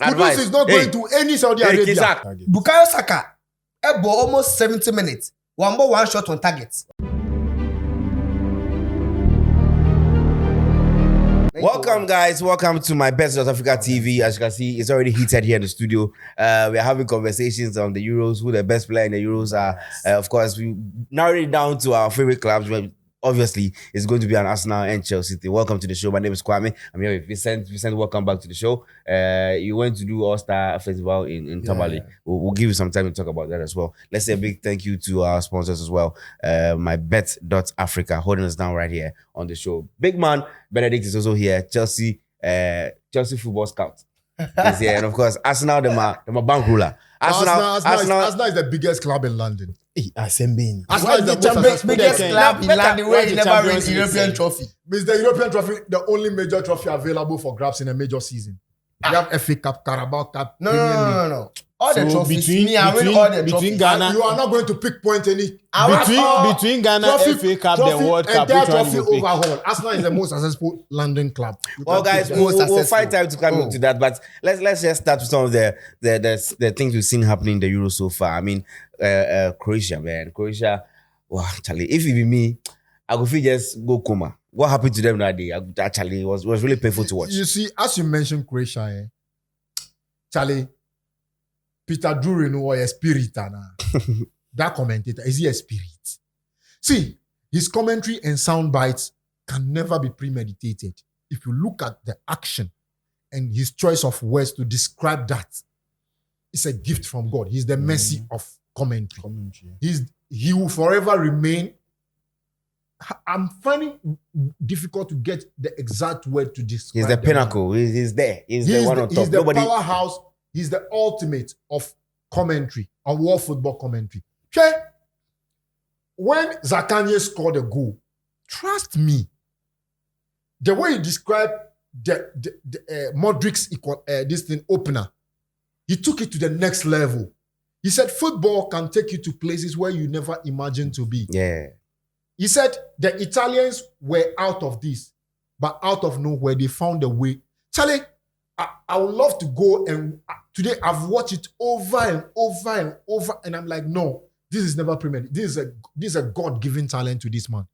Kudus is not going to any Saudi Arabia. Bukayo Saka, almost 70 minutes. One shot on target. Welcome, guys. Welcome to MYBET.AFRICA TV. As you can see, it's already heated here in the studio. We are having conversations on the Euros, who the best player in the Euros are. Of course, we narrowed it down to our favorite clubs. Obviously, it's going to be an Arsenal and Chelsea. Welcome to the show. My name is Kwame. I'm here with Vincent. Vincent, welcome back to the show. You went to do All-Star Festival in Tamale. Yeah. We'll give you some time to talk about that as well. Let's say a big thank you to our sponsors as well. MYBET.AFRICA holding us down right here on the show. Big man, Benedict is also here. Chelsea football scout is here. And of course, Arsenal, they're my bank ruler. Arsenal is the biggest club in London. Arsenal is the biggest club in London where you never win the European trophy. It's the European trophy, the only major trophy available for grabs in a major season. You have FA Cup, Carabao Cup. No. All the trophies. Between Ghana, you are not going to pick point any. Between Ghana, FA Cup, the World Cup, entire trophy overhaul. Arsenal is the most successful London club. Well, guys, we'll find time to come into that, but let's just start with some of the things we've seen happening in the Euro so far. I mean, Croatia, man. Croatia, wow, Charlie, if it be me, I could feel just go coma. What happened to them that day? Actually, it was really painful to watch. You see, as you mentioned Croatia, Charlie, Peter Drury or a spirit. That commentator, is he a spirit? See, his commentary and sound bites can never be premeditated. If you look at the action and his choice of words to describe that, it's a gift from God. He's the mercy of commentary. He will forever remain. I'm finding difficult to get the exact word to describe. He's the pinnacle. He's there. He's the one on top. He's the powerhouse. He's the ultimate of commentary, of world football commentary. Okay? When Zakanye scored a goal, trust me, the way he described the Modric's opener, he took it to the next level. He said football can take you to places where you never imagined to be. Yeah. He said the Italians were out of this, but out of nowhere, they found a way. Charlie, I would love to go and today I've watched it over and over and over, and I'm like, no, this is never premeditated. This is a God-given talent to this man.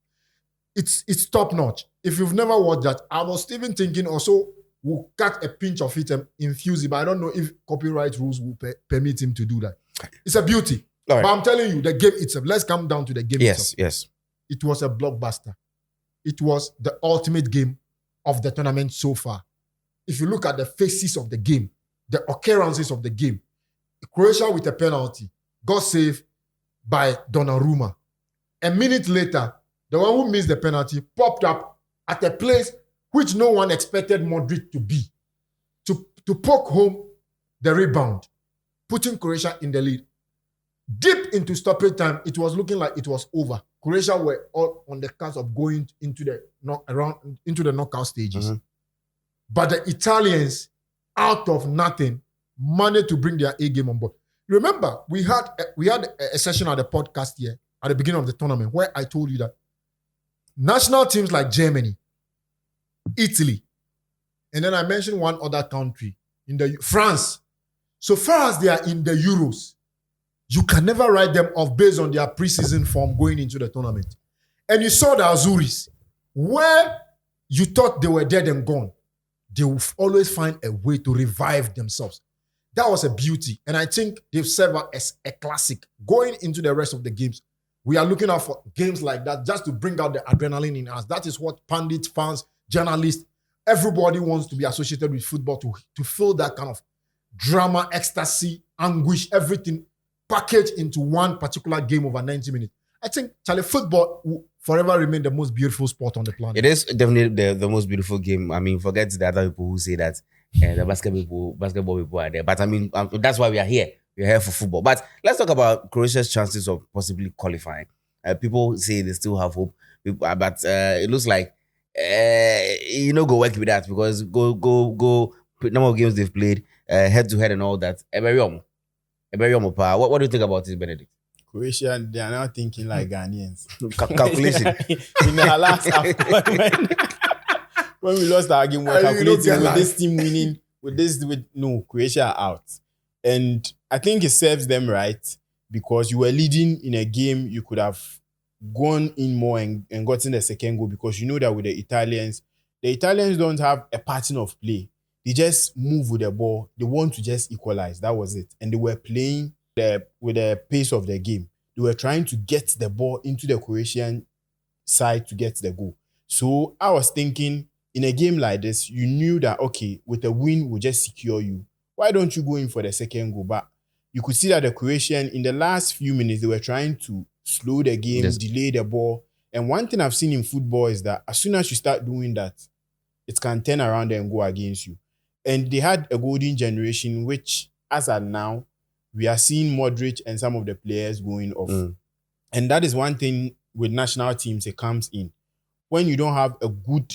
It's top notch. If you've never watched that, I was even thinking also we'll cut a pinch of it and infuse it, but I don't know if copyright rules will permit him to do that. It's a beauty. Right. But I'm telling you, the game itself, let's come down to the game itself. Yes. It was a blockbuster. It was the ultimate game of the tournament so far. If you look at the faces of the game, the occurrences of the game, Croatia with a penalty got saved by Donnarumma. A minute later, the one who missed the penalty popped up at a place which no one expected Modric to be, to poke home the rebound, putting Croatia in the lead. Deep into stoppage time, it was looking like it was over. Croatia were all on the cusp of going into the knockout stages. Mm-hmm. But the Italians, out of nothing, managed to bring their A game on board. Remember, we had a session at the podcast here at the beginning of the tournament where I told you that national teams like Germany, Italy, and then I mentioned one other country, France. So far as they are in the Euros, you can never write them off based on their preseason form going into the tournament. And you saw the Azuris, where you thought they were dead and gone. They will always find a way to revive themselves. That was a beauty. And I think they've served as a classic. Going into the rest of the games, we are looking out for games like that just to bring out the adrenaline in us. That is what pundits, fans, journalists, everybody wants to be associated with football to feel that kind of drama, ecstasy, anguish, everything packaged into one particular game over 90 minutes. I think, Charlie, football will forever remain the most beautiful sport on the planet. It is definitely the most beautiful game. I mean, forget the other people who say that the basketball people are there. But I mean, that's why we are here. We are here for football. But let's talk about Croatia's chances of possibly qualifying. People say they still have hope. But it looks like, go work with that because go number of games they've played, head-to-head and all that. What do you think about this, Benedict? Croatia, they are now thinking like Ghanaians. Calculation. In our last AFCON, when we lost our game, we were calculating with this team winning, Croatia are out. And I think it serves them right because you were leading in a game, you could have gone in more and gotten the second goal because you know that with the Italians don't have a pattern of play. They just move with the ball. They want to just equalize. That was it. And they were playing with the pace of the game. They were trying to get the ball into the Croatian side to get the goal. So I was thinking, in a game like this, you knew that, okay, with a win, we'll just secure you. Why don't you go in for the second goal? But you could see that the Croatian, in the last few minutes, they were trying to slow the game, delay the ball. And one thing I've seen in football is that as soon as you start doing that, it can turn around and go against you. And they had a golden generation, which, as at now, we are seeing Modric and some of the players going off. And that is one thing with national teams, it comes in. When you don't have a good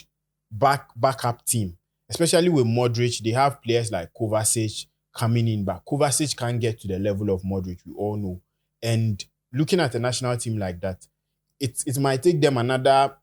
backup team, especially with Modric, they have players like Kovacic coming in, but Kovacic can't get to the level of Modric, we all know. And looking at a national team like that, it might take them another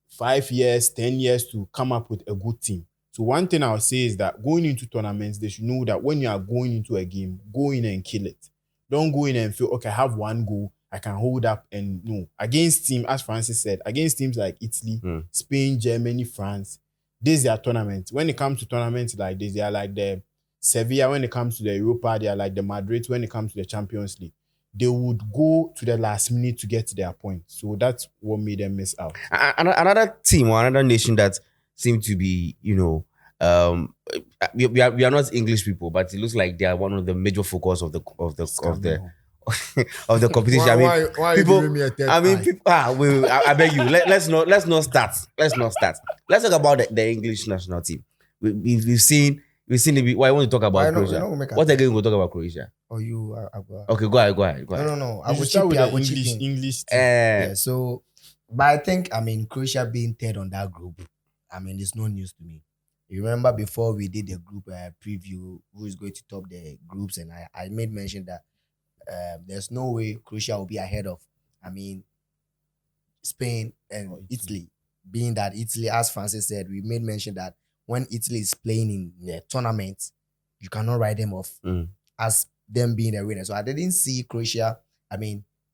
5 years, 10 years to come up with a good team. So one thing I would say is that going into tournaments, they should know that when you are going into a game, go in and kill it. Don't go in and feel, okay, I have one goal, I can hold up and no. Against teams, as Francis said, against teams like Italy, Spain, Germany, France, this is their tournament. When it comes to tournaments like this, they are like the Sevilla. When it comes to the Europa, they are like the Madrid. When it comes to the Champions League, they would go to the last minute to get to their point. So that's what made them miss out. Another team or another nation that seemed to be, we are not English people, but it looks like they are one of the major focus of the of the competition. Why people. are you giving me a third I beg you. Let's not start. Let's talk about the English national team. We've seen it. Why I want to talk about Croatia? What again? We'll talk about Croatia. Or you? Okay, go ahead. No. I will start with the English team. Yeah. So, but I think Croatia being third on that group, it's no news to me. You remember before we did the group preview, who is going to top the groups, and I made mention that there's no way Croatia will be ahead of, Spain and Italy. Being that Italy, as Francis said, we made mention that when Italy is playing in the tournament, you cannot write them off as them being the winner. So I didn't see Croatia,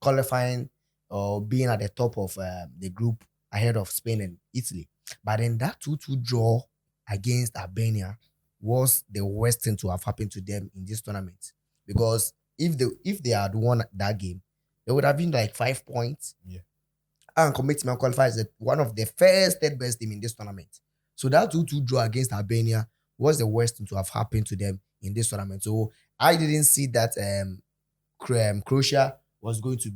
qualifying or being at the top of the group ahead of Spain and Italy. But then that 2-2 draw against Albania was the worst thing to have happened to them in this tournament. Because if they had won that game, they would have been like 5 points. Yeah. And commitment qualifies as one of the first third best team in this tournament. So that 2-2 draw against Albania was the worst thing to have happened to them in this tournament. So I didn't see that Croatia was going to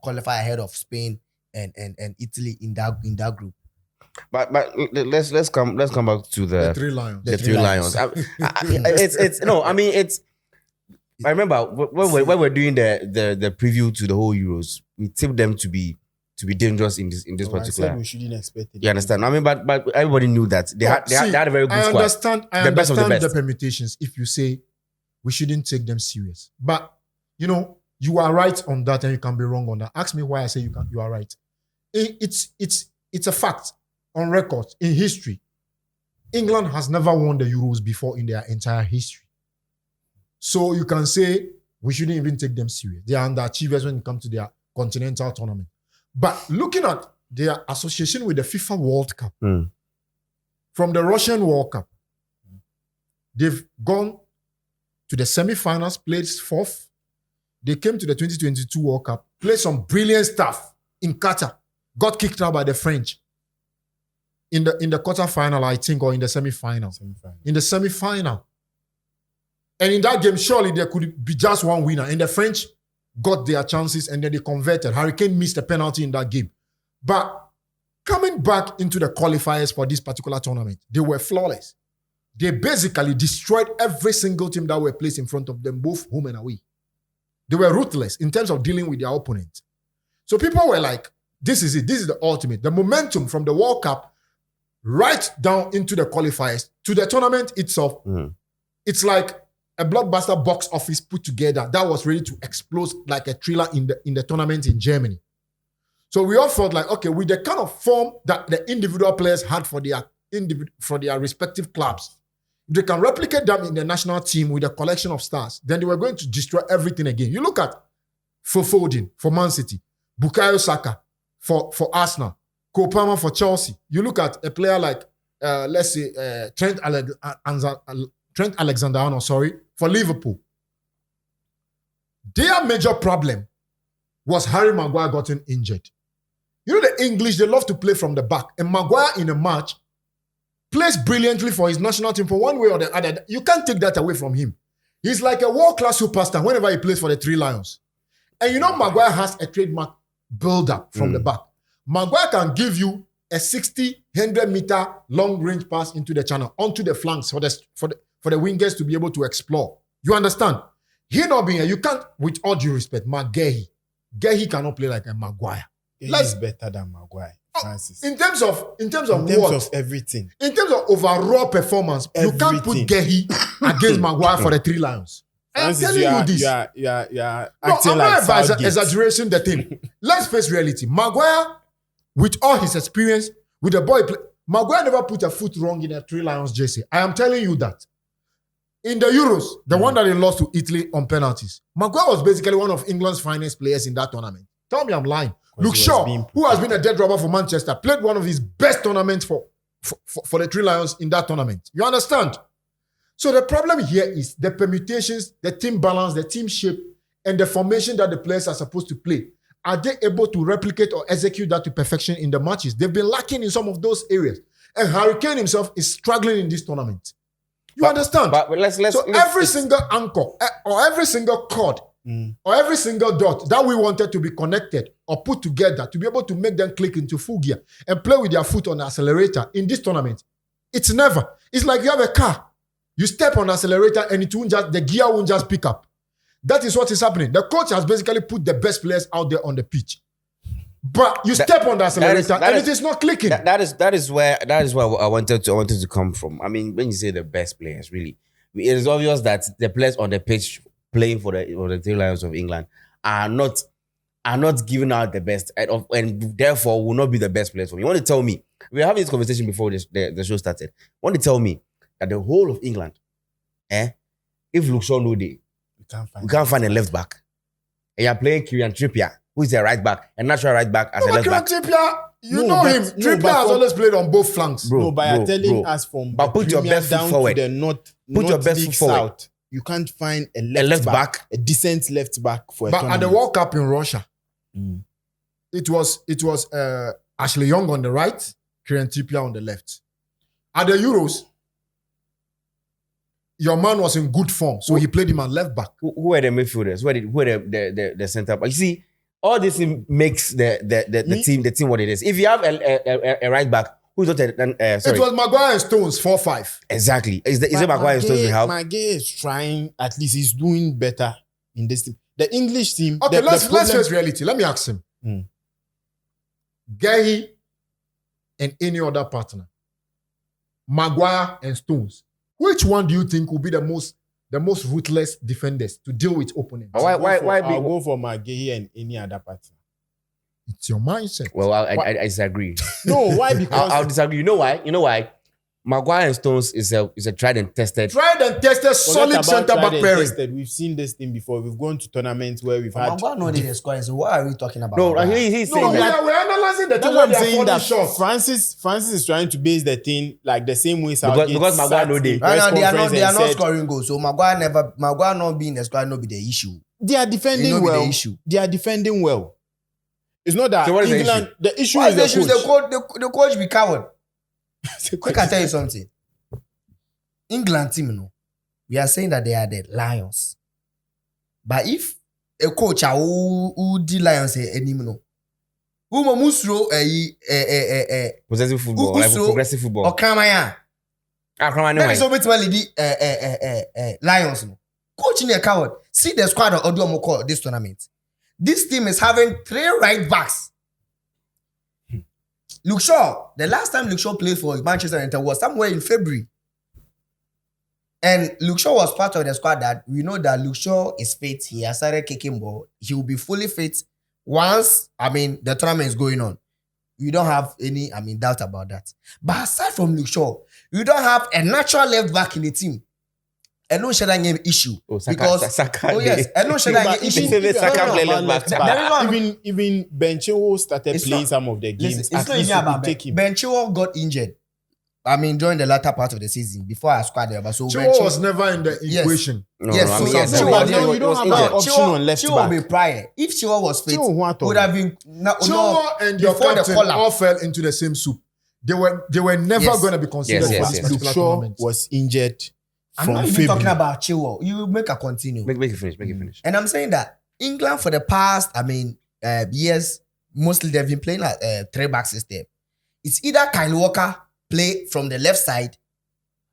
qualify ahead of Spain and Italy in that group. But let's come back to the Three Lions. The Three Lions. I remember when we're doing the preview to the whole Euros, we tipped them to be dangerous in this particular. I said we shouldn't expect it. You understand? But everybody knew that they had a very good squad. I understand the permutations if you say we shouldn't take them serious. But you are right on that and you can be wrong on that. Ask me why I say you are right. It's a fact on record in history. England has never won the Euros before in their entire history. So you can say we shouldn't even take them serious. They are underachievers when it comes to their continental tournament. But looking at their association with the FIFA World Cup, from the Russian World Cup, they've gone to the semi-finals, played fourth. They came to the 2022 World Cup, played some brilliant stuff in Qatar, got kicked out by the French in the quarter-final, I think, or in the semi-final. In the semi-final. And in that game, surely there could be just one winner. And the French got their chances and then they converted. Harry Kane missed a penalty in that game. But coming back into the qualifiers for this particular tournament, they were flawless. They basically destroyed every single team that were placed in front of them, both home and away. They were ruthless in terms of dealing with their opponent. So people were like, this is it. This is the ultimate. The momentum from the World Cup right down into the qualifiers to the tournament itself. It's like a blockbuster box office put together that was ready to explode like a thriller in the tournament in Germany. So we all felt like, okay, with the kind of form that the individual players had for their respective clubs, they can replicate them in the national team with a collection of stars, then they were going to destroy everything again. You look at Foden for Man City, Bukayo Saka for Arsenal, Cole Palmer for Chelsea. You look at a player like, let's say, Trent Alexander-Arnold, for Liverpool. Their major problem was Harry Maguire gotten injured. You know the English, they love to play from the back. And Maguire in a match plays brilliantly for his national team for one way or the other. You can't take that away from him. He's like a world-class superstar whenever he plays for the Three Lions. And you know Maguire has a trademark build-up from the back. Maguire can give you a 60, 100-meter long-range pass into the channel, onto the flanks for the wingers to be able to explore. You understand? He not being here, you can't, with all due respect, Gehi cannot play like a Maguire. He's better than Maguire, Francis. In terms of everything. In terms of overall performance, you can't put Gehi against Maguire for the Three Lions. Francis, I'm telling you this. You are acting like not exaggerating the thing. Let's face reality. Maguire, with all his experience, with the boy, Maguire never put a foot wrong in a Three Lions jersey. I am telling you that. In the Euros, the one that they lost to Italy on penalties, Maguire was basically one of England's finest players in that tournament. Tell me I'm lying. Luke Shaw, who has been a dead rubber for Manchester, played one of his best tournaments for the Three Lions in that tournament. You understand? So the problem here is the permutations, the team balance, the team shape, and the formation that the players are supposed to play. Are they able to replicate or execute that to perfection in the matches? They've been lacking in some of those areas. And Harry Kane himself is struggling in this tournament. You understand? But every single anchor or every single cord or every single dot that we wanted to be connected or put together to be able to make them click into full gear and play with their foot on the accelerator in this tournament, it's never. It's like you have a car. You step on the accelerator and the gear won't just pick up. That is what is happening. The coach has basically put the best players out there on the pitch. But you step on the accelerator and it is not clicking. That is where I wanted to come from. I mean, when you say the best players, really, it is obvious that the players on the pitch playing for the Three Lions of England are not giving out the best, and therefore will not be the best players for me. You want to tell me, we were having this conversation before the show started. You want to tell me that the whole of England, if Luke Shaw no day, we can't find a left back, and you're playing Kieran Trippier, who is a right back, a natural right back as a left back. Trippier, Trippier has always played on both flanks. But telling us from but put your best foot forward. To the north, put your best foot forward. South, you can't find a left back, a decent left back for a tournament. At the World Cup in Russia, it was Ashley Young on the right, Kieran Trippier on the left. At the Euros, your man was in good form, so he played him on left back. Who are the midfielders? Who are the centre back? You see, all this makes the team what it is. If you have a right back who's not sorry. It was Maguire and Stones 4-5. Exactly. Is it Maguire and Stones we have? Maguire is trying. At least he's doing better in this team. The English team. Okay, let's face reality. Let me ask him. Gehi and any other partner, Maguire and Stones. Which one do you think will be the most ruthless defenders to deal with opponents? I'll go for Maguire and any other partner. It's your mindset. Well, I disagree. No, why? Because I'll disagree. You know why? Maguire and Stones is a tried and tested, solid centre back pairing. We've seen this thing before. We've gone to tournaments where we've had. Maguire not in scoring. So what are we talking about? No, he's saying that. We're analyzing the That's thing what where I'm they saying. are That falling short. Francis is trying to base the thing like the same way because Maguire no day. Right now they are not scoring goals. So Maguire not being the scorer not be the issue. They are defending well. They are defending well. It's not that so England. The issue is the coach. The coach be coward. I can tell you something. England team, we are saying that they are the Lions. But if a coach who the Lions anymore, who musro possessive football, like progressive football, or Kramaya, Kramaya, so the Lions. Coach in a coward. See the squad of Oduomo this tournament. This team is having 3 right backs. Luke Shaw, the last time Luke Shaw played for Manchester United was somewhere in February. And Luke Shaw was part of the squad that we know that Luke Shaw is fit. He has started kicking ball. He will be fully fit once, the tournament is going on. We don't have any, doubt about that. But aside from Luke Shaw, You don't have a natural left back in the team. And no share game issue. Saka. Oh yes, and no share game issue. Even Benchero started playing some of the games. It's not even about Benchero got injured. I mean, during the later part of the season, before I squad there, but so Chilwell was never in the equation. Chilwell, you don't have that option on left back. Chilwell be prior. If Chilwell was fit, would have been Chilwell and your captain all fell into the same soup. They were never going to be considered for this particular tournament. Was injured. I'm not even talking about Chilwell. You make a continue. Make it finish. And I'm saying that England for the past, years, mostly they've been playing like 3-back system. It's either Kyle Walker play from the left side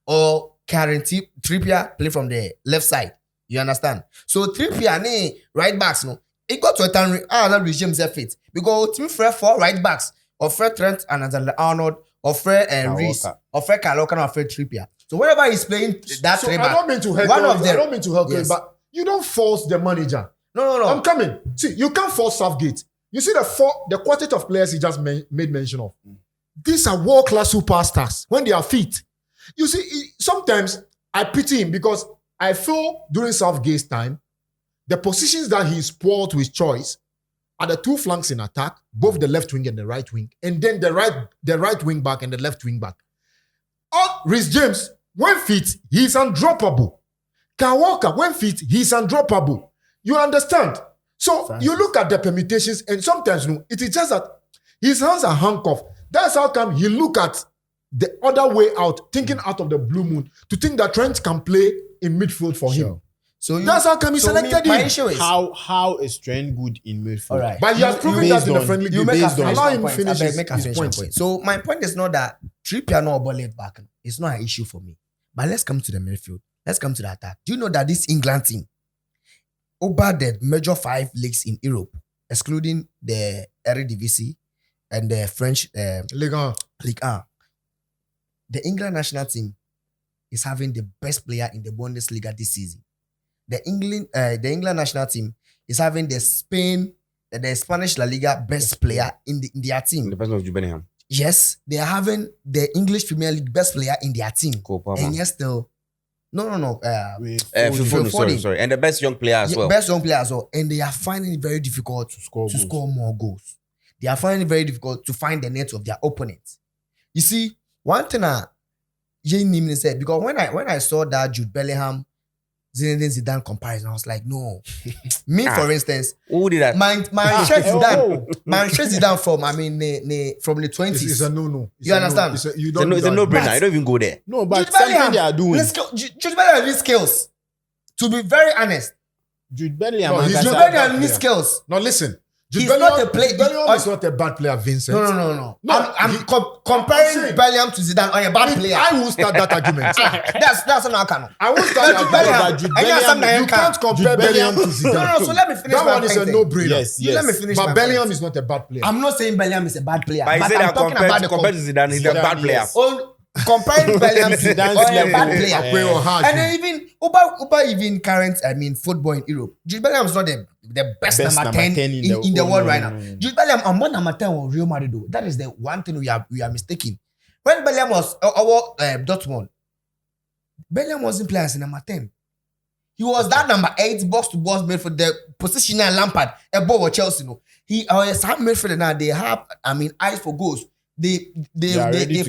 or Karen Trippier play from the left side. You understand? So Trippier, right backs, no. It got to a time that regime fit. Because team for 4 right backs, or Fred Trent and Arnold, or Fred Reese, or Fred Kyle Walker, or Fred Trippier. So whenever he's playing that so I don't mean to hurt you, but you don't force the manager. No. I'm coming. See, you can't force Southgate. You see the quartet of players he just made mention of. These are world-class superstars when they are fit. You see, sometimes I pity him because I feel during Southgate's time, the positions that he spoiled with choice are the 2 flanks in attack, both the left wing and the right wing, and then the right wing back and the left wing back. Reece James, when fit, he's undroppable. Kyle Walker, when fit, he's undroppable. You understand? So you look at the permutations, and sometimes it is just that his hands are handcuffed. That's how come he look at the other way out, thinking out of the blue moon, to think that Trent can play in midfield for him. So that's how come he selected him. My issue is how is Trent good in midfield? All right. But he has proven that in the friendly game. Allow him finish his point. So my point is not that Trippier no ball left back. It's not an issue for me. But let's come to the midfield. Let's come to the attack. Do you know that this England team, over the major 5 leagues in Europe, excluding the Eredivisie and the French Ligue 1, the England national team is having the best player in the Bundesliga this season. The England national team is having the Spanish La Liga best player in their team. The person of Jude Bellingham. Yes, they are having the English Premier League best player in their team. And yes, still. No. Sorry. And the best young player as well. Best young player as well. And they are finding it very difficult to score more goals. They are finding it very difficult to find the net of their opponents. You see, one thing Jane said, because when I saw that Jude Bellingham Zinedine Zidane comparison, I was like, no. Me, for instance, who did that? Manchester Zidane from the 20s. It's a no. You understand? It's a no-brainer. I don't even go there. No, but something they are doing. Jude Bellingham needs skills. To be very honest, Jude Bellingham needs skills. Now listen. He's not a player. Bellingham is not a bad player, Vincent. No. I'm comparing Bellingham to Zidane on a bad player. I will start that argument. That's not canon. I will start that argument. You can't compare Bellingham to Zidane. No. So let me finish. That one is a no-brainer. Yes. Let me finish. But Bellingham is not a bad player. I'm not saying Bellingham is a bad player. But I'm talking about compared to Zidane, he's a bad player. Comparing Bellingham to Zidane, a bad player. And then even even current, football in Europe, Jude Bellingham is not the best number 10 in the world right now. Jude Bellingham, I'm not number 10 on Real Madrid. That is the one thing we are mistaken. When Bellingham was Dortmund, Bellingham wasn't playing as number 10. He was that number 8 box-to-box made for the position and Lampard above Chelsea. No, he some midfielder now. They have eyes for goals. They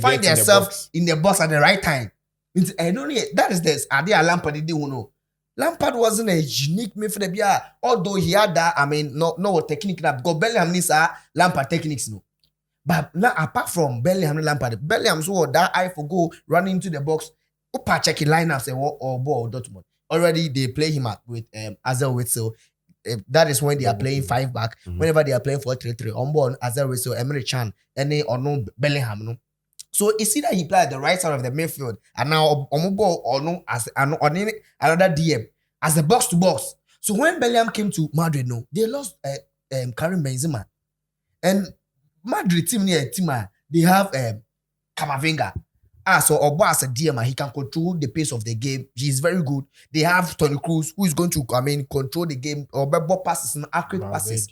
find themselves in the box at the right time. That is this. Are they a Lampard? They don't know. Lampard wasn't a unique midfielder, although he had that. No technique now because Bellingham needs Lampard techniques, no. But now, apart from Bellingham and Lampard, Bellingham's who that eye for goal, running into the box, upa checking lineups or ball Dortmund. Already they play him up with Azel Witsel. That is when they are playing 5 back. Mm-hmm. Whenever they are playing 4-3-3, on board Azel Witsel, Emre Can, and they or no Bellingham, no. So it's either he played at the right side of the midfield and now on ball or no as another DM as the box to box. So when Bellingham came to Madrid, no, they lost Karim Benzema. And Madrid team they have Camavinga. So Obo as a DM, he can control the pace of the game. He's very good. They have Toni Kroos, who is going to control the game or ball passes and accurate passes.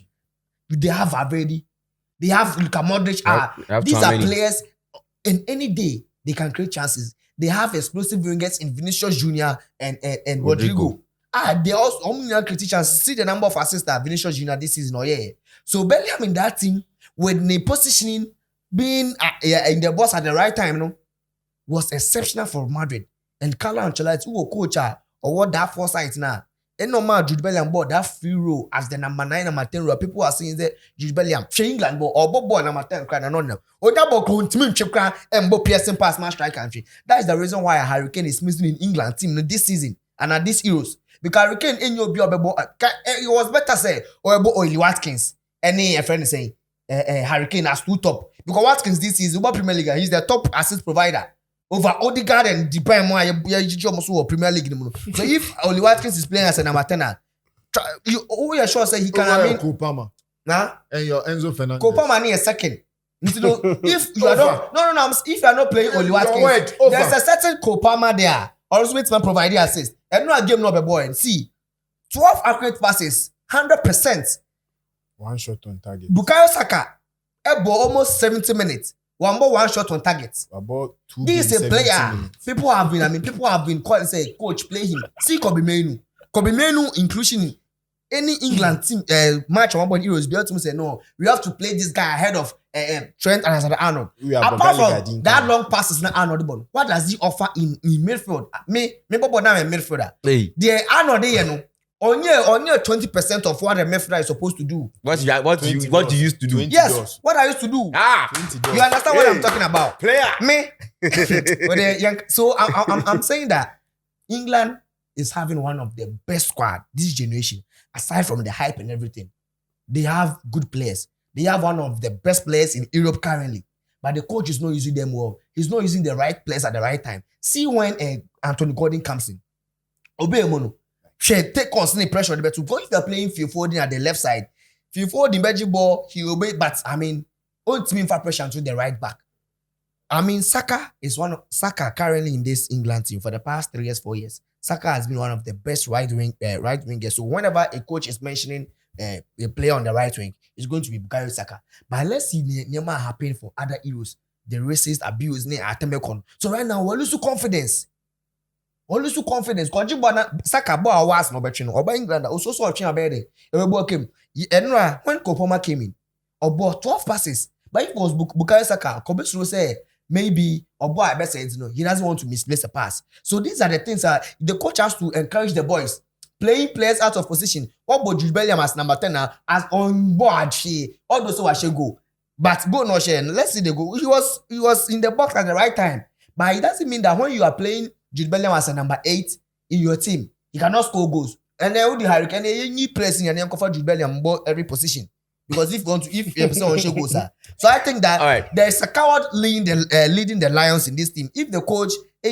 They have Valverde. They have Luka Modric. These are players. And any day they can create chances. they have explosive wingers in Vinicius Junior and Rodrigo. They also critics see the number of assists that Vinicius Junior this season. So Bellingham in that team with the positioning being in the box at the right time, was exceptional for Madrid. And Carlo Ancelotti, who was coach or what that foresight now. And no man Jude Bellingham bought that free role as the number 9, number 10 role. People are saying that Jude Bellingham, England ball or ball number 10 cry no. Or that ball continue chip cry and ball piercing pass man strike country. That is the reason why Hurricane is missing in England team this season and at this Euros. Because Hurricane in your it was better say or Oli Watkins. Any friend saying Hurricane has 2 top. Because Watkins this season, Premier League, he's the top assist provider. Over Odegaard and the Premier League. So if Oli Watkins is playing as a number 10, you sure say he can. Kopama. Nah? And your Enzo Fernandez. Kopama need a second. If you are not, if you are not playing Oli Watkins, there's a certain Kopama there. Also, it's man providing assist. And no game no be boy. See, 12 accurate passes, 100%. 1 shot on target. Bukayo Saka, almost 70 minutes. One shot on target. About 2 This is a player. minutes. People have been calling and say, coach, play him. See Kobe Menu. Kobe Menu inclusion in any England team match on 1 Euros. Be able to say, no, we have to play this guy ahead of Trent Alexander-Arnold. Apart from that long passes na Arnold, what does he offer in midfield? Me Bobo now a midfielder. Hey. The Arnold only 20% of what a midfielder is supposed to do. What you used to do? Yes, what I used to do. You understand what I'm talking about? Player. Me. So I'm saying that England is having one of the best squad this generation. Aside from the hype and everything, they have good players. They have one of the best players in Europe currently. But the coach is not using them well. He's not using the right players at the right time. See when Anthony Gordon comes in. Obey Mono. Take constant pressure on the to go if they're playing Phil Foden at the left side. Phil Foden magic ball, he obey, but own team for pressure to the right back. Saka is Saka currently in this England team for the past 3 years, 4 years. Saka has been one of the best right wingers. So whenever a coach is mentioning a player on the right wing, it's going to be Bukayo Saka. But let's see Neymar happen for other heroes. The racist abuse So right now we're losing confidence. Because Saka bought was no better. Oba England also saw a about it. When Kopama came in, about 12 passes. But if it was Bukayo Saka, Kobesro say maybe Oba best says he doesn't want to misplace a pass. So these are the things the coach has to encourage the boys. Playing players out of position. What about Jude Bellingham as number 10 as on board all those who should go. But go no share. Let's see the goal. He was in the box at the right time. But it doesn't mean that when you are playing Jude Bellingham as a number 8 in your team, he cannot score goals. And then with the Hurricane, you pressing and then cover Jude Bellingham every position. Because if a person on show goals, so I think that there's a coward leading the Lions in this team. If the coach I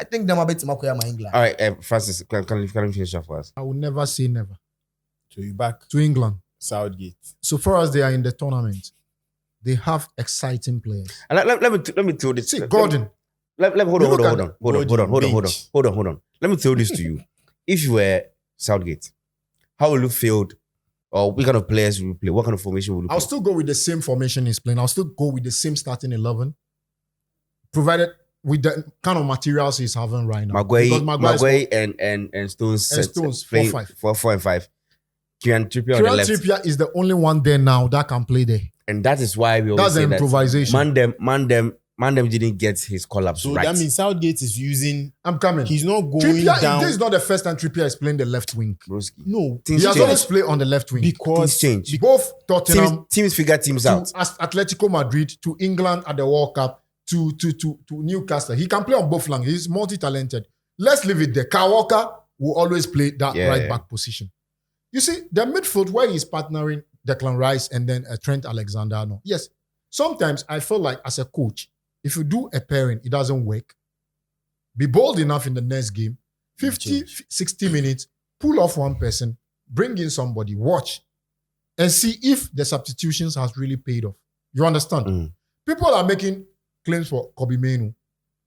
think them a bit more England. All right, Francis, can you finish off for us? I will never say never. So you back to England. Southgate. So far as they are in the tournament, they have exciting players. And let me throw this. See, Gordon. Hold on. Let me throw this to you. If you were Southgate, how will you field, or what kind of players will you play? What kind of formation will you play? I'll still go with the same formation he's playing. I'll still go with the same starting 11, provided with the kind of materials he's having right now. Maguire and Stones. And Stones 4-5. 4 and 5. Kieran Trippier on the left. Trippier is the only one there now that can play there. And that is why we always say that's improvisation. Mandem didn't get his call-ups so right. That means Southgate is using. I'm coming. He's not going Trippier, down. This is not the first time Trippier is playing the left wing. Broski. No, he has always played on the left wing. Because things change. Both Tottenham, teams figure teams out. Atletico Madrid, to England at the World Cup, to Newcastle. He can play on both flanks. He's multi-talented. Let's leave it there. Kyle Walker will always play that right back position. You see, the midfield where he's partnering Declan Rice and then Trent Alexander-Arnold. Yes, sometimes I feel like as a coach, if you do a pairing, it doesn't work. Be bold enough in the next game. 50, 60 minutes, pull off one person, bring in somebody, watch, and see if the substitutions has really paid off. You understand? Mm. People are making claims for Kobe Mainoo.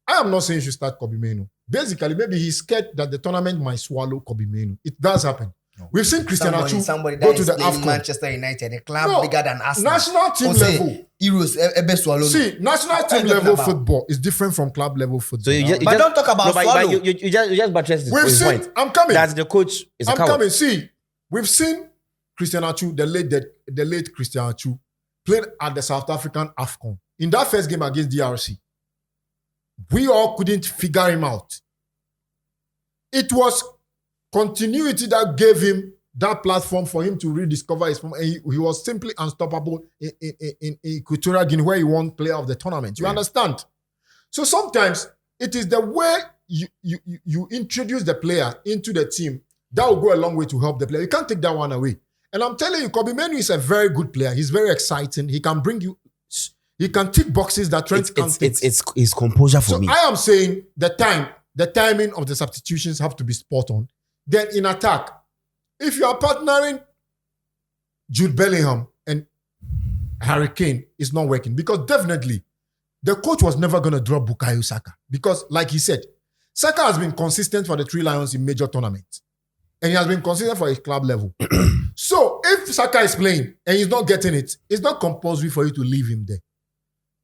I am not saying you should start Kobe Mainoo. Basically, maybe he's scared that the tournament might swallow Kobe Mainoo. It does happen. We've seen Cristiano somebody go that to is the playing AFCON. Manchester United, a club bigger than Arsenal. National team level. Heroes, See, national team level football is different from club level football. So you but don't talk about Swallow. you just buttress We've this seen. point. I'm coming. That the coach is a I'm coward. coming. See, we've seen Cristiano Chu, the late Cristiano Chu, played at the South African AFCON. In that first game against DRC, we all couldn't figure him out. It was continuity that gave him that platform for him to rediscover his form. And he was simply unstoppable in Equatorial Guinea, where he won player of the tournament. You understand? So sometimes it is the way you introduce the player into the team that will go a long way to help the player. You can't take that one away. And I'm telling you, Kobe Menu is a very good player. He's very exciting. He can bring you. He can tick boxes that Trent can't tick. It's composure for me. I am saying the timing of the substitutions have to be spot on. Then in attack, if you are partnering Jude Bellingham and Harry Kane, it's not working. Because definitely, the coach was never going to drop Bukayo Saka. Because like he said, Saka has been consistent for the Three Lions in major tournaments. And he has been consistent for his club level. So if Saka is playing and he's not getting it, it's not compulsory for you to leave him there.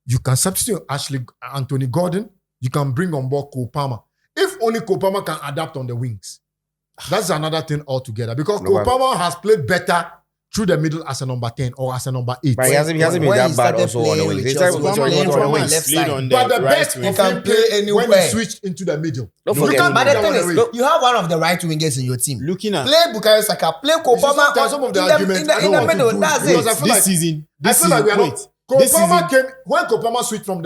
You can substitute Anthony Gordon. You can bring on board Cole Palmer. If only Cole Palmer can adapt on the wings. That's another thing altogether. Because Cole Palmer has played better through the middle as a number 10 or as a number 8. But he hasn't been that bad also on the wings. He's on the wings. But the best he can play anywhere. When he switched into the middle. Don't But forget. the thing is, you have one of the right wingers in your team. Looking at Play Bukayo Saka, play Cole Palmer Some of the in arguments the middle. That's because I it. feel this like, season, I feel like we are not. wait, Cole this Palmer season came when Cole Palmer switched from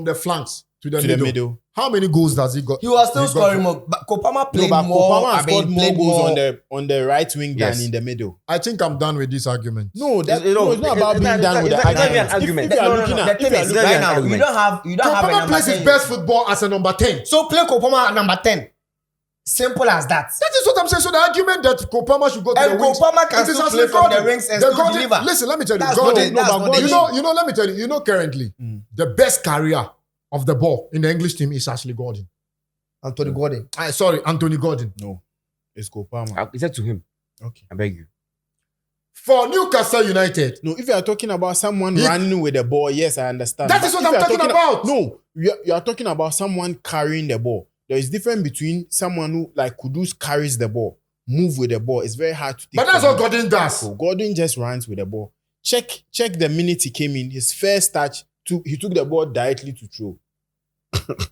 the flanks to the to middle. How many goals does he got? He was still he got scoring from- more. But Cole Palmer played but more. Cole Palmer has scored more played goals more. on the right wing Yes. than in the middle. I think I'm done with this argument. No, It's not it's not about being done with the it's not even an argument. argument. If you are No, looking the at, thing is, not right an now, argument. you don't have Cole a Palmer number plays his 10. best football as a number 10. So play Cole Palmer at number 10. Simple as that. That is what I'm saying. So the argument that Cole Palmer should go to And the Cole wings. Palmer can it is still Ashley play from the Gordon. wings and The still Gordon- deliver. Listen, let me tell you. That's Gordon, not the issue. let me tell you, currently, the best carrier of the ball in the English team is Ashley Gordon. Anthony Gordon. Anthony Gordon. no, it's Cole Palmer. He said to him, Okay. I beg you. For Newcastle United, No, if you are talking about someone running with the ball, yes, I understand. That But is what if I'm you are talking about. No, you are talking about someone carrying the ball. There is difference between someone who, like Kudus, carries the ball, move with the ball. It's very hard to take. but that's from what him. Gordon does. So Gordon just runs with the ball. Check the minute he came in. His first touch, he took the ball directly to throw.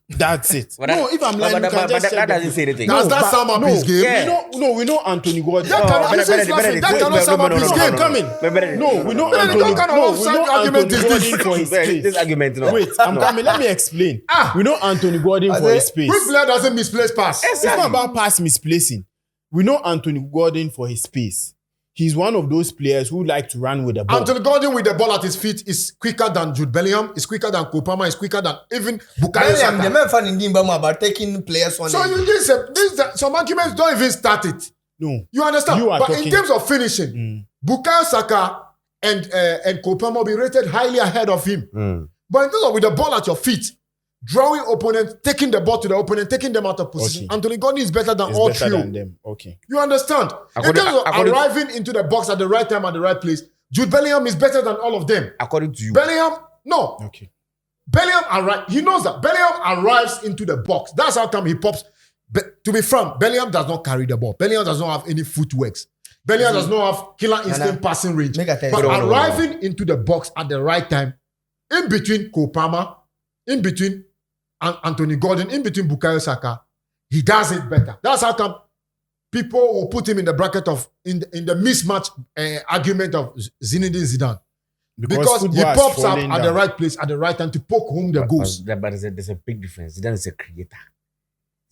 That's it. But No, that- if I'm lying, you but can just that check doesn't the- say anything. Does that sum up his game? Yeah. We know Anthony Gordon. That cannot- Benedict, this is laughing. Benedict, That wait, cannot wait, sum no, up no, his no, game. no, Coming. Benedict, No, we know Benedict, Anthony. what kind of No, we offside know argument Anthony is Gordon this? for his space. This argument, no. Wait, I'm coming. Let me explain. We know Anthony Gordon for his space. Which player doesn't misplace pass? It's not about pass misplacing. We know Anthony Gordon for his space. He's one of those players who like to run with the ball. Anthony Gordon with the ball at his feet is quicker than Jude Bellingham, is quicker than Cole Palmer, is quicker than even Bukayo Bellingham, the Saka. man fan in Dimbamu about taking players on So some arguments don't even start it. No. You understand? You are but in talking- terms of finishing, Bukayo Saka and Cole Palmer will be rated highly ahead of him. But in terms of with the ball at your feet, drawing opponents, taking the ball to the opponent, taking them out of position, Okay. Anthony Gordon is better than He's all better three. than them. Okay. You understand? In terms of arriving into the box at the right time at the right place, Jude Bellingham is better than all of them. According to you. Bellingham, no. Okay. Bellingham arrives. He knows that Bellingham arrives into the box. That's how come he pops. To be frank, Bellingham does not carry the ball. Bellingham does not have any footworks. Bellingham does not have killer instinct passing range. Make a tell But you. arriving into the box at the right time, in between Cole Palmer, in between Anthony Gordon, in between Bukayo Saka, he does it better. That's how come people will put him in the bracket of in the mismatch argument of Zinedine Zidane. Because he football has pops up fallen at the down. right place at the right time to poke home the goals. But there's a big difference. Zidane is a creator.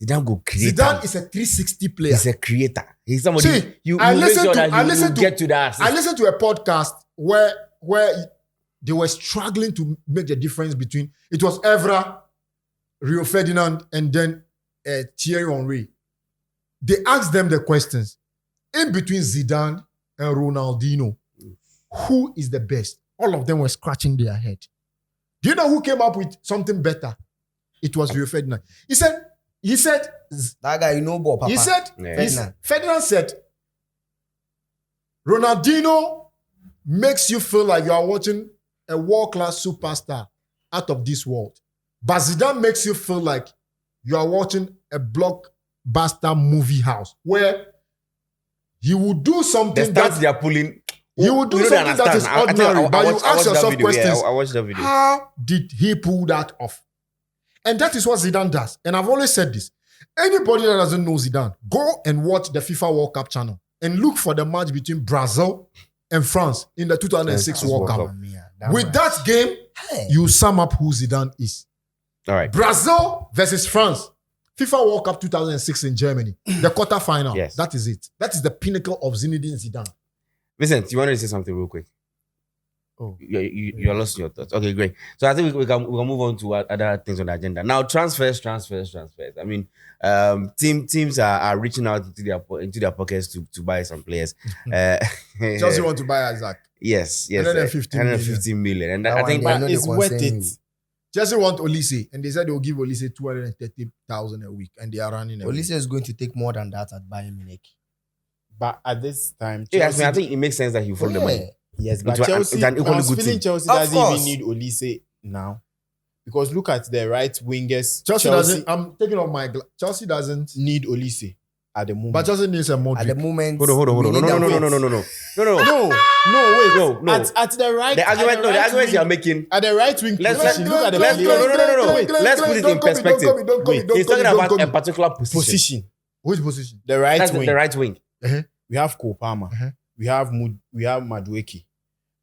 Zidane go create. Zidane is a 360 player. He's a creator. He's somebody See, you I make listened sure to- that I you listened to- get to that. I listened to a podcast where they were struggling to make the difference between it was Evra, Rio Ferdinand, and then Thierry Henry. They asked them the questions in between Zidane and Ronaldinho. Who is the best? All of them were scratching their head. Do you know who came up with something better? It was Rio Ferdinand. He said, That guy, you know ball, Papa. he said, Yeah. Ferdinand said, Ronaldinho makes you feel like you are watching a world-class superstar out of this world. But Zidane makes you feel like you are watching a blockbuster movie house where he will do something The stats they are pulling. he will do You don't something that is understand. ordinary, but you I ask watched that yourself video. questions. Yeah, I watched that video. How did he pull that off? And that is what Zidane does. And I've always said this. Anybody that doesn't know Zidane, go and watch the FIFA World Cup channel and look for the match between Brazil and France in the 2006 World Cup. With that game, you sum up who Zidane is. All right. Brazil versus France. FIFA World Cup 2006 in Germany. The quarterfinal. Yes. That is it. That is the pinnacle of Zinedine Zidane. Vincent, you wanted to say something real quick? Oh. You're lost in your thoughts. Okay, great. So I think we can move on to other things on the agenda. Now, transfers. I mean, teams are reaching out into their pockets to buy some players. Chelsea want to buy Isaac. Yes. 150 million. And That I one think they know it's they worth concern it. you. Chelsea want Olise, and they said they will give Olise 230,000 a week, and they are running. Olise is going to take more than that at Bayern Munich. But at this time, Chelsea, I think it makes sense that he follow the money. yes, but Into Chelsea, an equally I was good feeling team. Chelsea Of doesn't course. even need Olise now. Because look at the right wingers. Chelsea doesn't. I'm taking off my. Chelsea doesn't. need Olise at the moment. But Chelsea needs a At the Modric. moment, Hold on. we need No. a wait. No. No, No. At the right, The argument wing, you are making. at the right wing Let's- position. Look at the let's- players. no. Let's put it in perspective. He's talking about a particular position. Which position? The right That's wing. the right wing. We have Cole Palmer. Uh-huh. We have Madueke.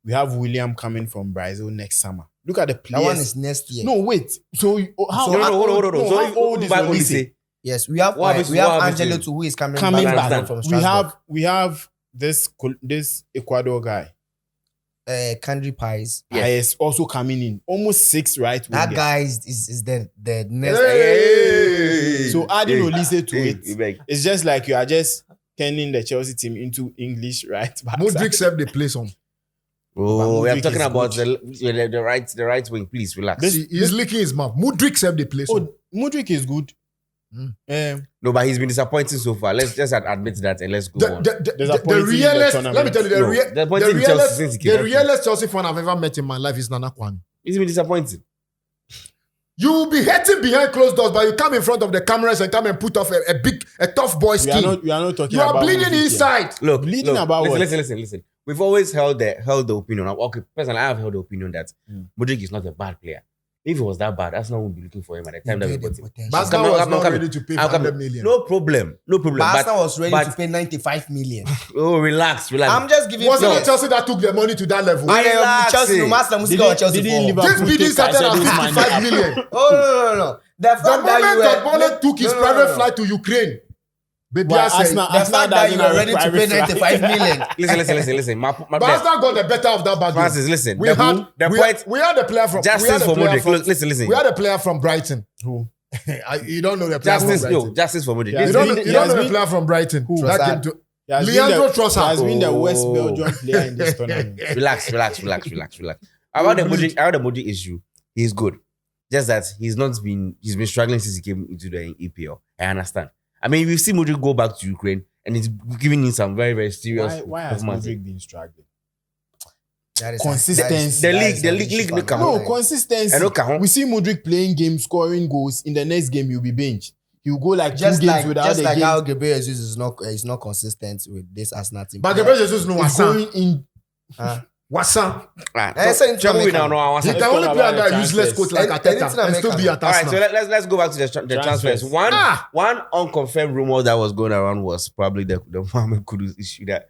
We have William coming from Brazil next summer. Look at the That players. one is next year. No, wait. So how? No, hold on. No, So how if old you is buy Olise? Olise, Yes, we have What happens- we have what happens to Angelo him? too, who is coming Coming back back. from We Strasbourg. have this Ecuador guy. Country Pies. Is also coming in. Almost 6 right That wingers. guy is the next. Hey. So adding Olise to Hey, it, you beg. it's just like you are just turning the Chelsea team into English right back. Modric saved the place on. Oh, we are Modric talking is about good. the right wing. Please relax. He's licking his mouth. Modric saved the place on. Oh, Modric is good. No, but he's been disappointing so far. Let's just admit that and let's go on. There's a The point in the realest, tournament. let me tell you, No, the point in Chelsea since he came the back. realest Chelsea fan I've ever met in my life is Nana Kwame. He's been disappointing. You will be hating behind closed doors, but you come in front of the cameras and come and put off a tough boy We skin. are not talking You are about bleeding Modric here. inside. Look, Bleeding about what? listen. We've always held the opinion. Okay, personally, I have held the opinion that Modric is not a bad player. If he was that bad, Arsenal would be looking for him at the time that we bought him. But Arsenal I'm was coming. not ready to pay I'm 100 coming. million. No problem. But Arsenal was ready but- to pay 95 million. Oh, relax. I'm just giving. Was it players. not Chelsea that took the money to that level? Relax. Chelsea, no matter music or Chelsea. Didn't for. Liverpool This bidding take started at Caicedo's money? 55 million. Oh no. The fact The that moment you that were Bonnet took his private flight to Ukraine, baby, Well, I said, Arsenal- the fact that you were ready to pay 95 million. Listen. My but Arsenal got the better of that bargain. Francis, listen. We The had a player from Justice for Modric. Look, listen. We had a player from Brighton. Who? You don't know the player from Brighton. Justice for Modric. Yeah. You don't know He has the been- player from Brighton. Who? That Trossard. came to He has been Leandro the- Trossard. He has been the West Oh. Belgium player in this tournament. Relax. About the Modric issue, he's good. Just that he's been struggling since he came into the EPL. I understand. I mean, we've seen Modric go back to Ukraine and he's giving him some very, very serious Why has performances. Modric been struggling? That is Consistency. The league no come. No, consistency. I know Cajon. We see Modric playing games, scoring goals. In the next game, he'll be benched. He'll go like Just 2 games like without the game. how Gabriel Jesus is not consistent with this Arsenal team. But Gabriel Jesus no He's Wassan. going in. Wassan. Trouble with now. He Let's can only talk play about under the a useless transfers. coach like Anything Arteta and still be at All right, so Arsenal. let's go back to the transfers. Transfers. One unconfirmed rumor that was going around was probably the Mohammed Kudus issue that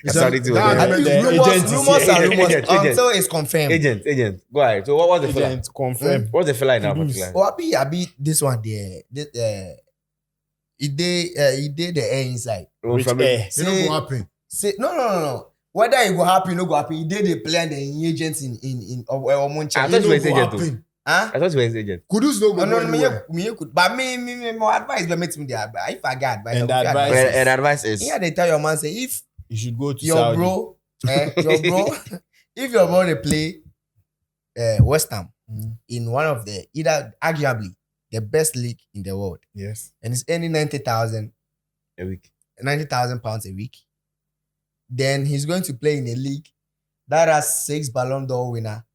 started to that- I think The rumors agent is are here. rumors Agent. until it's confirmed. agent. Go ahead. So what was the fella? Agent confirmed. What's the fella in that Kudus. particular? Oh, Abi, this one there. He did the air inside. Which From- air? It don't go happen. Say no. Whether it go happen, no go happen. He did the play and the agents in Omoncha. I thought you were his It no go agent. happen. Huh? I thought you were his agent. Kudus no go No, anywhere. me could. But me, my advice, but make me there. If I got, And the advice And advice is yeah, they tell your man say if You should go to your Saudi. bro, if your bro they play West Ham in one of the either arguably the best league in the world, Yes. and it's earning 90,000 a week. £90,000 a week, then he's going to play in a league that has 6 Ballon d'Or winner.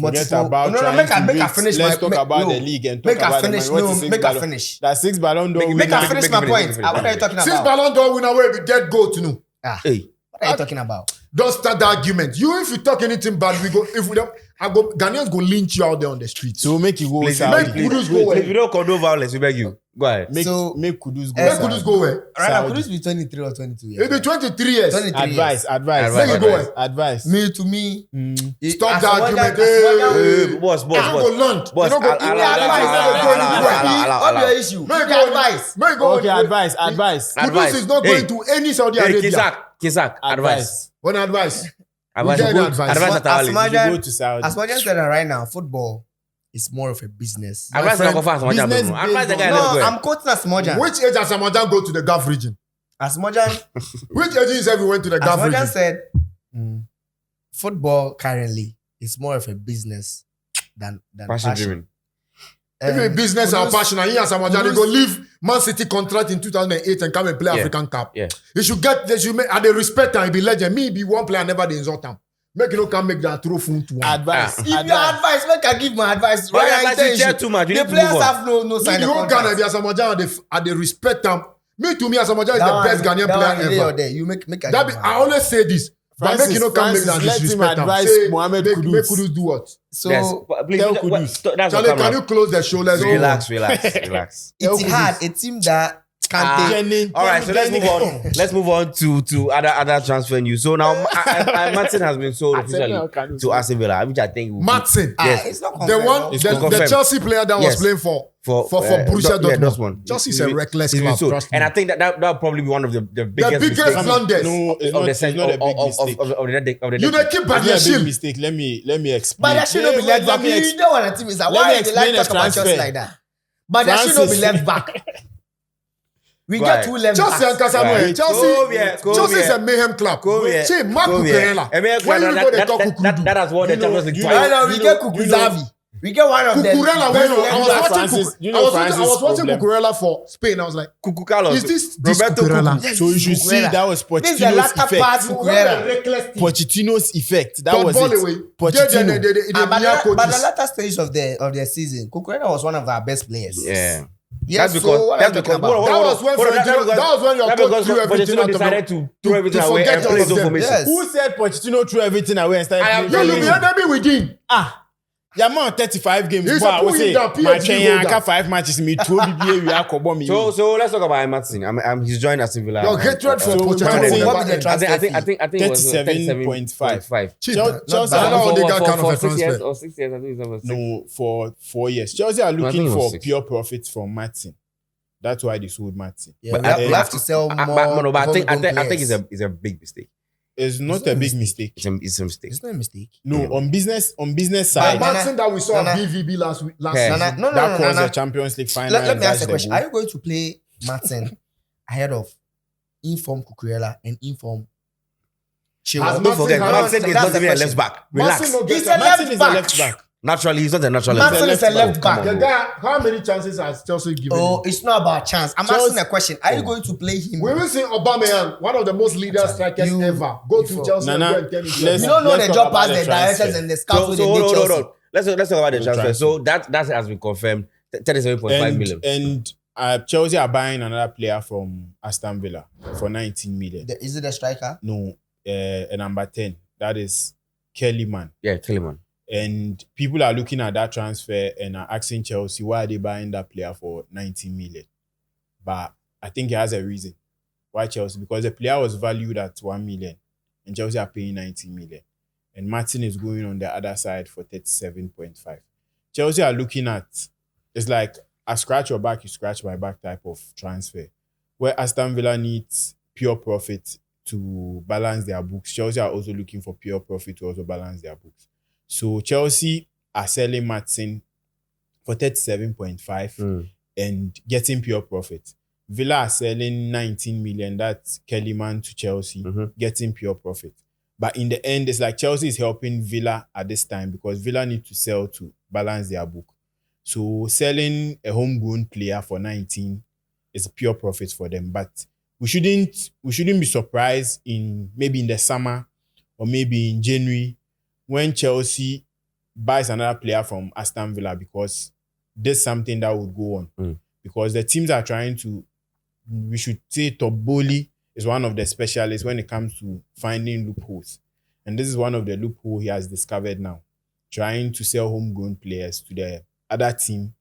Forget about make I finish. Let's talk about the league and talk about finish. Make I finish. That's 6 Ballon d'Or winner. Make I finish my point. What are you talking about? 6 Ballon d'Or winner will be get goal to know. Hey. What are you talking about? Don't start the argument. You, if you talk anything bad, we go. If we don't, Ghanaians go lynch you out there on the street. So make you go. Make Kudus go If where? you don't condone violence, we beg you. Go ahead. Make Kudus go. Make Kudus go where? Right now, Saudi. Kudus be 23 or 22 years. It be 23 years. 23 Advice. Make you go where? Advice. Me to me. Stop the argument. Boss. You don't go land. Boss, You don't go. What's your issue? Make Give me go advice. Make go. Okay, advice. Kudus is not going to any Saudi Arabia. Kisak, advice. What advice? Advice. get advice. Advice at As all. much You go to Saudi. As much as that right now, football is more of a business. Advice friend, not go fast. business Advice the guy No, let's go. I'm quoting Asmojan. Which age has Samajan go to the Gulf region? Asmojan Which agencies have you went to the Gulf region? said football currently is more of a business than Passion driven. If a business or Kudus- passion, and he and Samajan, they go leave Man City contract in 2008 and come and play Yeah. African Cup. Yeah. They should get, they should make, and they respect and be legend. Me be one player, never they insult them. Make you know can make that throw phone to one. Advice. If your advice, make I give my advice. But Right, your I advice is tell share too much. You the need to move players on. have no sign The of whole Ghana contract. be as Samajan and they respect them. Me to me, as Samajan is the best Ghanaian player ever. There. You make I That give be, my I always say this. But make you know can make that Francis, let him disrespect them. advise Say, Mohammed make Kudus. Kudus do what? So Yes. Please, tell what- Kudus. that's Charlie, what can you close the show? Let's go. Relax. it's hard. A team that can't take. All right, so let's move on. Let's move on to other transfer news. So now, Martin has been sold officially to Aston Villa, which I think will be- Martin. Yes. It's not The confirmed. one, It's the confirmed. Chelsea player that was Yes. playing for for Borussia Dortmund. that's one. Chelsea is a reckless He's been club. sold. Trust me. And I think that'll probably be one of the biggest The biggest mistakes blunders. No, it's of not, the it's century not a big mistake. of the decade. You they keep It's not a big Badiashile. mistake. Let me explain. But there should not be left back. You know what a team is. Let Why me they explain like the talk about Chelsea transfer. like that? But there should not be Francis. left back. We Go get ahead. two left Chelsea and backs. Casemiro. Right. Chelsea, Come Chelsea is here. a mayhem club. Come here. See, Mark Come here. Cucurella. I mean, When you go, they talk Kukurudu. that has won the Champions League you twice. Right now, we You get know- Kukuzavi. We get one of them. Cucurella, best when left I was backs. watching, Francis, you know I was Francis' watching problem. Cucurella for Spain. I was like, Cucu Carlos. is this Roberto Cucurella? Cucu. So you should see Cucurella. that was This is the Pochettino's latter part effect. Cucurella. reckless team. Pochettino's effect. That Todd was Bowley, it. Pochettino. But the latter stage of the season, Kukurela was one of our best players. Yeah. Yes, That's so because what are you talking about? That was when your coach threw everything out of decided the- to throw everything to away forget and all play of zone them. formation. Yes. Who said Pochettino threw everything away and started I am playing? You be enemy within. Your man 35 games. He's Boy, I a would pull say, him down, PSG my Kenya holder. 5 matches. Me 2 BBA. We are Kobo me. So let's talk about Martin. He's joined Aston Villa. Your hatred for So Pochettino Martin- will What never be the end. transfer I think it was 37.5. Cheap. Chelsea I don't know are how they got kind of a 6 years transfer. or 6 years. I think it's over 6. no for 4 years. Chelsea are I think looking it was for 6. pure profits from Martin. That's why they sold Martin. Yeah, But we have to sell more. But I think homegrown it's players. a big mistake. It's not a big mistake. It's a mistake. It's not a mistake. No, on business But side, Martin that we saw at Nana. BVB last Yeah. season. Nana, no, that caused no. the Champions League final. Let and me ask that's you a the question. goal. Are you going to play Martin ahead of inform Kukurela and inform Chilwell? Has Don't forget, Martin- Martin is that's not the even a question. left back. Relax. Martin no He's get a Martin left is a back. left back. Naturally, he's not a natural Martin left is a left Come back. on. The guy, how many chances has Chelsea given Oh, him? it's not about chance. I'm Chelsea- asking a question. Are you going to play him? We will see Aubameyang, one of the most leader strikers You- ever, go to before. Chelsea Nana, and go and tell him. let's- You don't know Let's the talk job about past the the transfer. directors and the scouts So with the Chelsea. hold on. Let's talk about the transfer. transfer. So that has been confirmed. 37.5 million. And Chelsea are buying another player from Aston Villa for 19 million. Is it the striker? No, a number 10. That is Kellyman. Yeah, tell him, man. And people are looking at that transfer and are asking Chelsea, why are they buying that player for 19 million? But I think it has a reason. Why Chelsea? Because the player was valued at 1 million and Chelsea are paying 19 million. And Martin is going on the other side for 37.5. Chelsea are looking at, it's like a scratch your back, you scratch my back type of transfer. Where Aston Villa needs pure profit to balance their books. Chelsea are also looking for pure profit to also balance their books. So Chelsea are selling Martin for 37.5 and getting pure profit. Villa are selling 19 million, that's Kellyman to Chelsea, getting pure profit. But in the end, it's like Chelsea is helping Villa at this time because Villa need to sell to balance their book. So selling a homegrown player for 19 is pure profit for them. But we shouldn't be surprised in maybe in the summer or maybe in January when Chelsea buys another player from Aston Villa, because there's something that would go on. Because the teams are trying to, we should say Toboli is one of the specialists when it comes to finding loopholes. And this is one of the loopholes he has discovered now. Trying to sell homegrown players to the other team,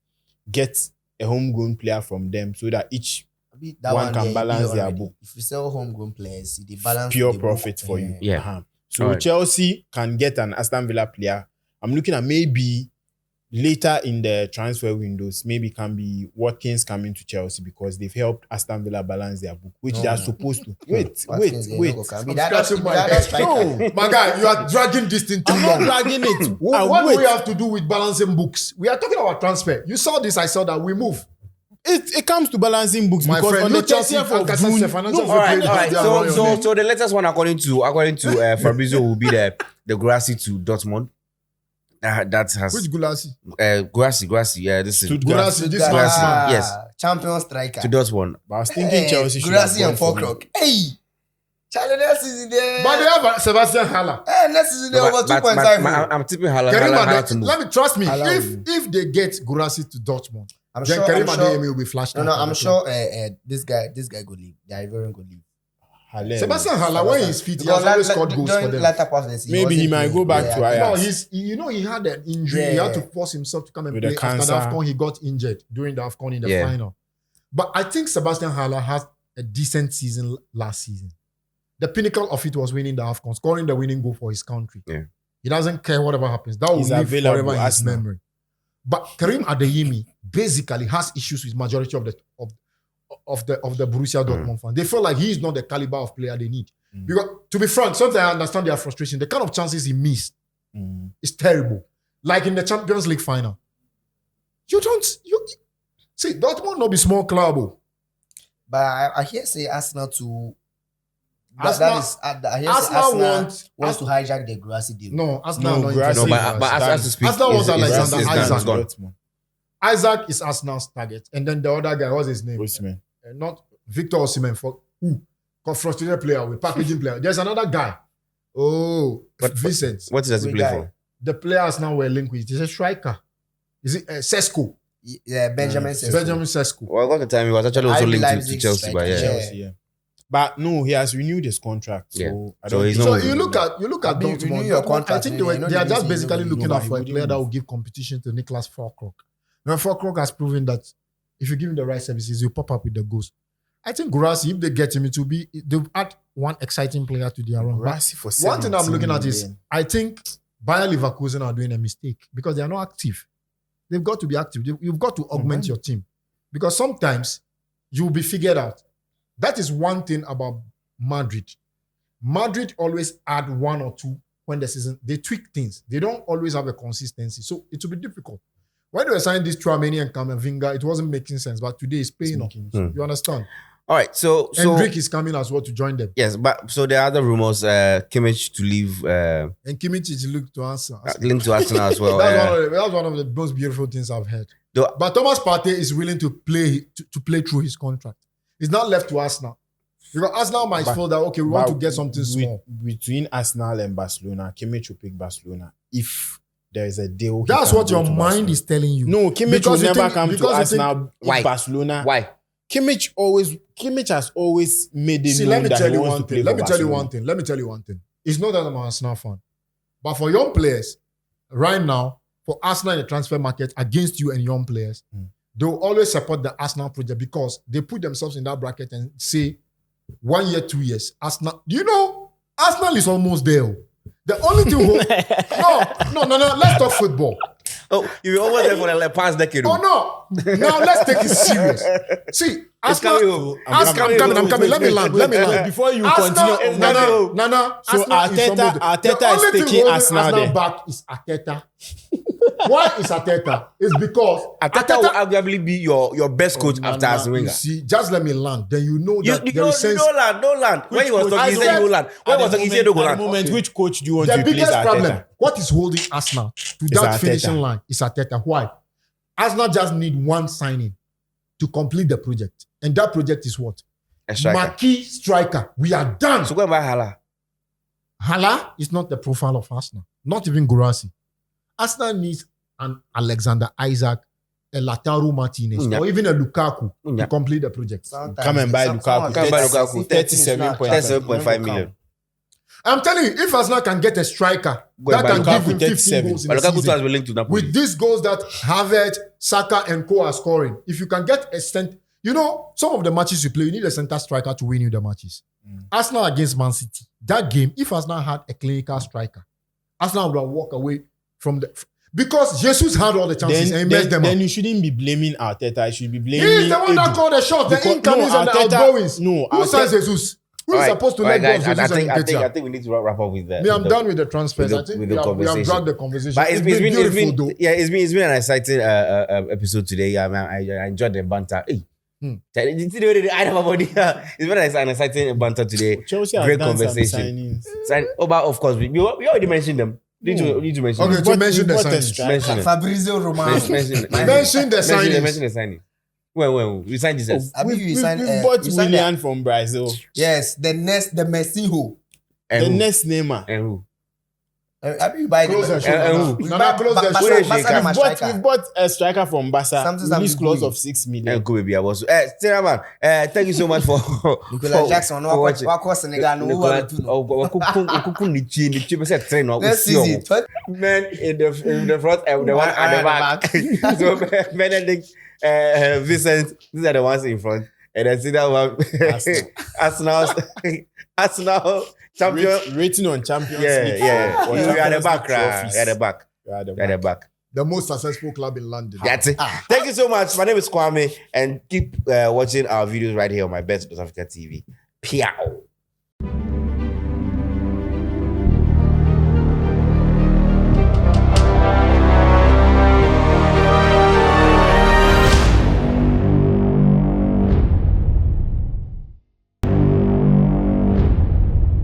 get a homegrown player from them so that each one can balance their book. If you sell homegrown players, they balance pure the profit book. for you. Yeah. So Right. Chelsea can get an Aston Villa player. I'm looking at maybe later in the transfer windows, maybe can be Watkins coming to Chelsea because they've helped Aston Villa balance their book, which they are supposed to. Wait. Watkins, I'm scratching my head. No. My guy, you are dragging this thing too I'm not long. dragging it. What do Wait. we have to do with balancing books? We are talking about transfer. You saw this, I saw that. We move. It comes to balancing books My because friend, on no the Chelsea 30th of financial June, financial All right. fair play. So the latest one according to Fabrizio will be the Guirassy to Dortmund. That has Which Gulasi? Guirassy. Yeah, this is Stuttgart. Gulasi, this Guirassy. man. Yes. Champion striker. to Dortmund. But I was thinking Chelsea should have Guirassy gone and for him. Falkirk. Hey! Charlie, next season there. But they have Sebastian Haller. Next season there over But 2.5. I'm tipping Haller to move. Let me trust me. Haller If they get Gulasi to Dortmund, I'm then sure. Karim I'm sure. Adeyemi will be flashed. No, out. I'm sure this guy go leave. The Ivorian go leave. Haller. Sebastian Haller, when he's fit, he has Because always scored goals for during them. latter part of the season, Maybe he wasn't might go playing. back to No, Ajax. he had an injury. He had to force himself to come and With play. the After the cancer. AFCON, he got injured during the AFCON in the final. But I think Sebastian Haller has a decent season last season. The pinnacle of it was winning the AFCON, scoring the winning goal for his country. Yeah. He doesn't care whatever happens. That will He's live available, forever in his Arsenal. memory. But Karim Adeyemi basically has issues with majority of the Borussia Dortmund fans. They feel like he is not the caliber of player they need. Because to be frank, sometimes I understand their frustration. The kind of chances he missed is terrible. Like in the Champions League final. You see, Dortmund not be small club. Oh. But I hear say Arsenal to. Arsenal- I hear Arsenal say Arsenal wants- wants to hijack the Guirassy deal. No, Arsenal No, not Guirassy- interested. No, but as to speak, Arsenal wants Alexander Isaac. gone. Isaac is Arsenal's target. And then the other guy, what's his name? Osimhen. Not Victor Osimhen for who? Frustrated player with packaging player. There's another guy. Oh, But- Vincent. What does he Which play guy? for? The players now were linked with. He's a striker. Is it Sesko? Yeah, Benjamin says. Benjamin Sesko. Well, I got the time. He was actually also RB linked to Leipzig Chelsea, but striker. yeah. Chelsea, yeah. But no, he has renewed his contract. So Yeah. I So don't he's think- not So you look at Abi, renew Dortmund. your Dortmund, I contract, think you know they are the just reason basically you looking know out he for a wouldn't player that move. will give competition to Niklas Falkirk. Now Falkirk has proven that if you give him the right services, he'll pop up with the goals. I think Guirassy, if they get him, they'll add one exciting player to their run. But Guirassy for one thing I'm 17 looking at is million. I think Bayer Leverkusen are doing a mistake because they are not active. They've got to be active. You've got to augment your team because sometimes you'll be figured out. That is one thing about Madrid. Madrid always add one or two when the season, they tweak things. They don't always have a consistency. So it will be difficult. When they were signing this Tchouaméni and Camavinga, it wasn't making sense. But today it's paying off. You understand? All right. So Hendrik is coming as well to join them. yes, but so there are other rumors. Kimmich to leave. And Kimmich is linked to answer. Linked to Arsenal as well. That's one of the most beautiful things I've heard. The- But Thomas Partey is willing to play through his contract. It's not left to Arsenal. Because Arsenal might But- feel that, okay, we want But to get something small. Between Arsenal and Barcelona, Kimmich will pick Barcelona if there is a deal. he That's can what go your to mind Barcelona. is telling you. No, Kimmich Because will you never think- come to because you think- Arsenal. Why? If Barcelona. Why? Kimmich has always made it See, known let me that tell he you wants one to play thing. for Let me tell you Barcelona. one thing. It's not that I'm an Arsenal fan. But for young players, right now, for Arsenal in the transfer market against you and young players, they will always support the Arsenal project because they put themselves in that bracket and say 1 year, 2 years. Arsenal, do you know, Arsenal is almost there. The only thing no, let's talk football. Oh, you were almost there for the past decade. Oh no. Now let's take it serious. See, Arsenal, coming. I'm coming. Let me land. Before you Arsenal, continue, Nana. So Arteta is taking Arsenal there. back is Arteta. Why is Arteta? It's because Arteta will arguably be your best coach after Arsene Wenger. You see, just let me land. Then you know You that there don't is sense. land. When he was coach? talking, he said he will land. When he was talking, he said he will At the land. moment, which coach do you want The to replace biggest problem, Arteta? what is holding Arsenal to that Arteta. finishing line is Arteta. Why? Arsenal just need one signing to complete the project. And that project is what? A striker. marquee striker. We are done. So go and buy Hala. Hala is not the profile of Arsenal. Not even Gurasi. Arsenal needs an Alexander Isaac, a Lautaro Martinez, or even a Lukaku to complete the project. Come and buy Lukaku. Come and buy Lukaku. 37.5 million. I'm telling you, if Arsenal can get a striker Go and that buy can Lukaku, give him 15 37. goals in But the Lukaku has season, been linked to Napoli. with these goals that Havertz, Saka, and Co are scoring, if you can get a center, you know, some of the matches you play, you need a center striker to win you the matches. Arsenal against Man City, that game, if Arsenal had a clinical striker, Arsenal would have walked away from the... Because Jesus had all the chances and he messed them then up. you shouldn't be blaming Arteta. You should be blaming. He is the one that Edu. called the shots, the Because- incomings no, and the Arteta- outgoings. no, Who Arteta- signs Jesus? Who is Alright, supposed to alright, let go guys, of Jesus and I Nketiah? think we need to wrap up with that. Me, I'm done with the transfers. with I think with we the have conversation. dragged the conversation. But it's been beautiful, though. yeah, it's been an exciting episode today. I enjoyed the banter. Hey. It's been an exciting banter today. Chelsea has Great done some conversation. signings. But of course, we already mentioned them. Need to mention Okay, them. to mention the What a signings. strike. Mention them. Fabrizio Romano. Mention Mention the signings. the signing. When we signed Jesus. I mean, We you signed. bought you signed Willian from Brazil. yes, the Messiho. And The who? next Neymar. And who? I mean, you buy Close the the. show. who? We Now, buy close the Barca- show. Barca Shake and hands. striker. We bought a striker from Barca. Something Release clause good. of 6 million. And Kobe was. Steraman, thank you so much for Nicolas Jackson, for watching. Wako Senegal, no one to know. Next season, Men in the front and the one at the back. So Benedict, Vincent, these are the ones in front. And I see that one. Arsenal champion. Rating on Champions Yeah, League. yeah. for You are the Champions back, League right? trophies. You are the back. You are the You are the back. back. The most successful club in London. That's it. Thank you so much. My name is Kwame, and keep watching our videos right here on my Best Africa TV. Piao.